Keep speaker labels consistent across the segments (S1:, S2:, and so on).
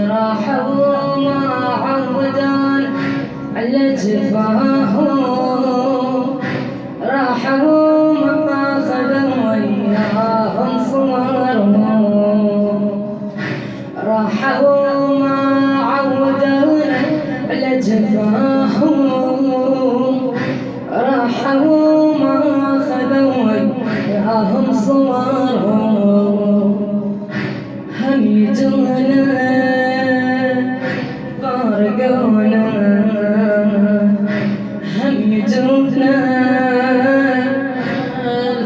S1: راحوا ما عودان على جفاهم، راحوا ما خذوا وياهم صورهم، راحوا ما عودان على جفاهم، راحوا ما خذوا وياهم صورهم. هم يجونا فارقونا، هم يجونا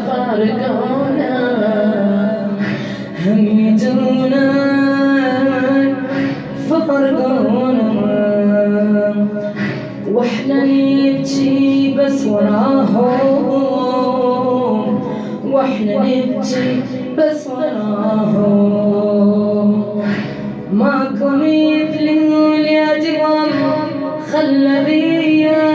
S1: فارقونا، هم يجونا فارقونا، واحنا نبكي بس وراهم، واحنا نبكي بس وراهم. ماكو مثل يا جوال خلى بيا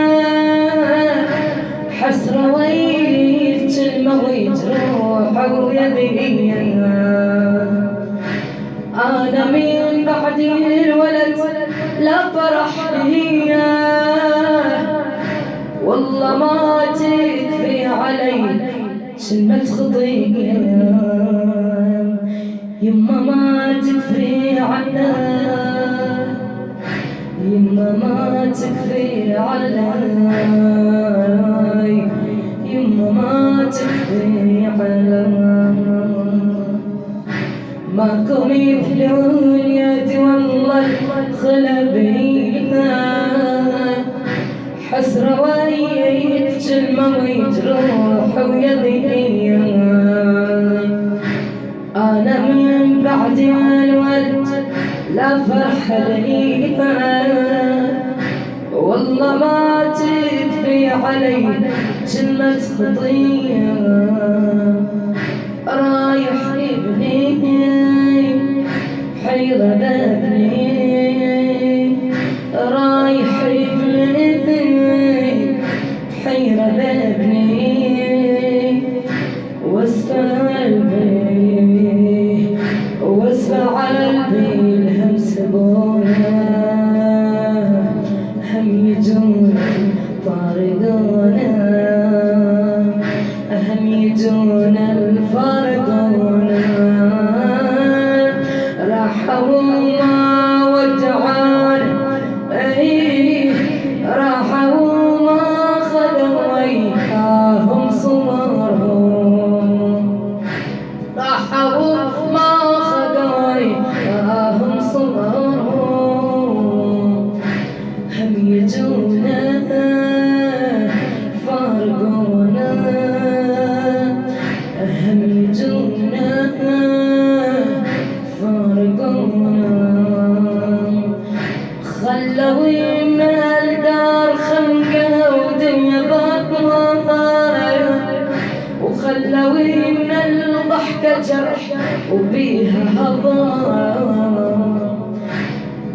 S1: حسرة ويلي الكلمة ويجروح ويدي. أنا من بعد الولد لا فرح ليا، والله ما تكفي علي كلمة خطية. يما ما تكفي عنا، يما ما تكفي علي، يما ما تكفي علي. ماكو مثل اليد والله خلا بينا، حسرة ويا الكلمة ويجروح ويدي. أنا من بعد الولد لا فرح لي، والله ما تكفي علي كلمة خطية. رايح ابني حيرة بابني، رايح ابني حيرة بابني، واسفة قلبي واسفة قلبي الهم سبونا، هم يجونا فارقونا، هم يجونا الفارقونا. راحوا ما ودعونا، راحوا ما خذوا وياهم صورهم، راحوا ما خذوا وياهم صورهم. هم يجونا فارقونا، هم يجونا فارقونا. خلوا يمنا الدار خنقة ودنيا باطمة، وخلوا يمنا الضحكة جرح وبيها هضام.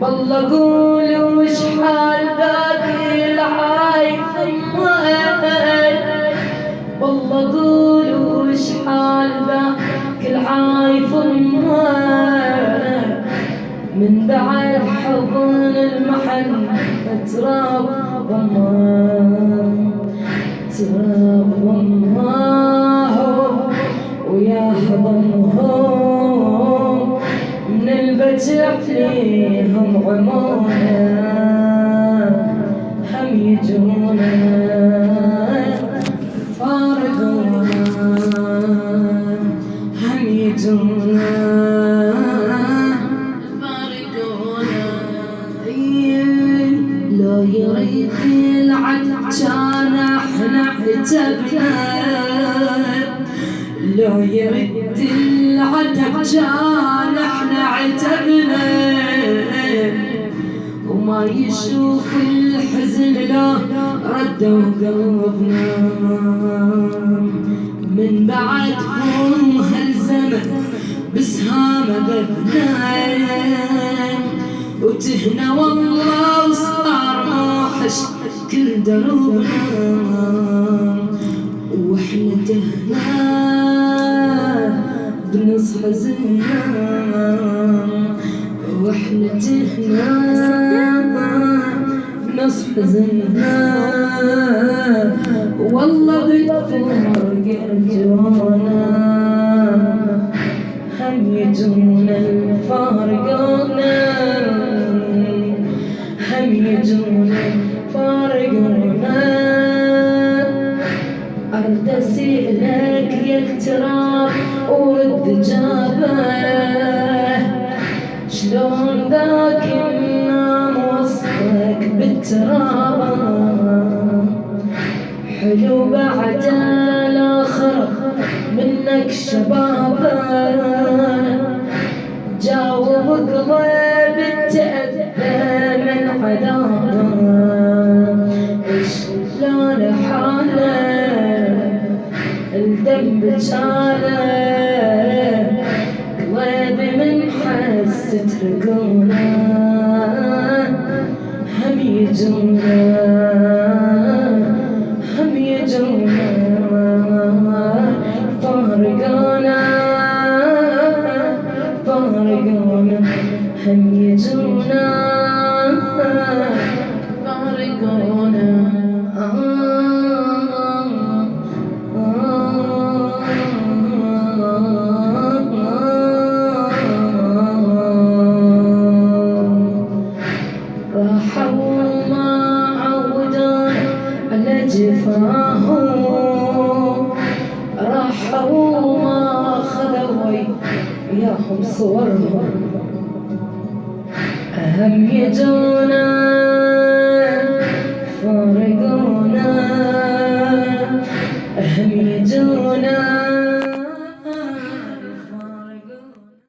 S1: بالله قولوا وش حال باقي العايف المال، بالله قولوا وش حال باقي العايف المال. من بعد حضن المحن تراب ضمام، تراب ضماه ويا هضمهم. من البجع فيهم عمونا، هم يجونا فارقونا، هم يجونا فارقونا. لو يريد العطشان احنا عتبنا، لو يرد العطشان احنا عتبنا، وما يشوف الحزن لا ردوا قلوبنا. من بعدهم هالزمن بسهام ببنا، وتهنا والله وصار موحش كل دروبنا. واحنا تهنا بنص حزننا، واحنا تهنا نص حزننا والله بالفرق يرجونا هم يجونا الفارقونا هم يجونا الفارقونا أرد أسألك يا التراب ورد جابه شلون ذاك النام وسطك بالترابه حلو بعد الآخر منك شبابه جاوب قلبي تأذى من عذابه شلون حاله الدم بجاله قلبي من حس ترقونا هم يجونا هم يجونا فارقونا فارقونا هم يجونا فارقونا راحوا ما عودوا على جفاهم راحوا ما خذوا وياهم صورهم هم يجونا فارقونا هم يجونا